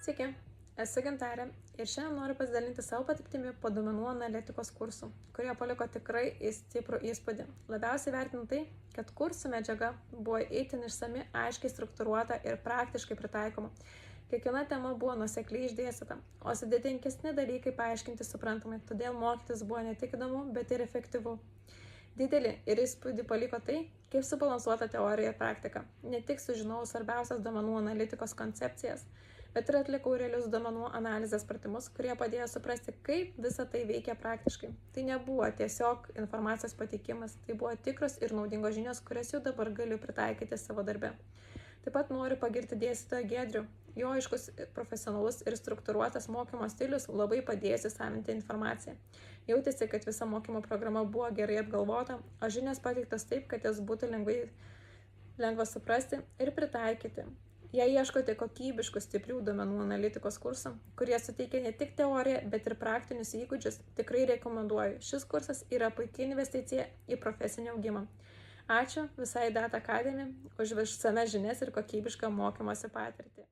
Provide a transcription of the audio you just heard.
Sveiki, esu Gintarė ir šiandien noriu pasidalinti savo patirtimi po duomenų analitikos kursų, kurie paliko tikrai stiprų įspūdį. Labiausiai vertinu tai, kad kursų medžiaga buvo itin išsami, aiškiai struktūruota ir praktiškai pritaikoma. Kiekviena tema buvo nuosekliai išdėstyta, o sudėtingesni dalykai paaiškinti suprantamai, todėl mokytis buvo ne tik įdomu, bet ir efektyvu. Didelį ir įspūdį paliko tai, kaip subalansuota teorija ir praktika. Ne tik sužinojau svarbiausias duomenų analitikos koncepcijas, bet ir atlikau realius duomenų analizės pratimus, kurie padėjo suprasti, kaip visa tai veikia praktiškai. Tai nebuvo tiesiog informacijos pateikimas, tai buvo tikros ir naudingos žinios, kurias jau dabar galiu pritaikyti savo darbe. Taip pat noriu pagirti dėstytoją Giedrių. Jo aiškus, profesionalus ir struktūruotas mokymo stilius labai padėjo įsisavinti informaciją. Jautėsi, kad visa mokymo programa buvo gerai apgalvota, o žinios pateiktos taip, kad jas būtų lengva suprasti ir pritaikyti. Jei ieškote kokybiškų, stiprių duomenų analitikos kursų, kurie suteikia ne tik teoriją, bet ir praktinius įgūdžius, tikrai rekomenduoju. Šis kursas yra puikia investicija į profesinį augimą. Ačiū visai Data Academy už išsamias žinias ir kokybišką mokymosi patirtį.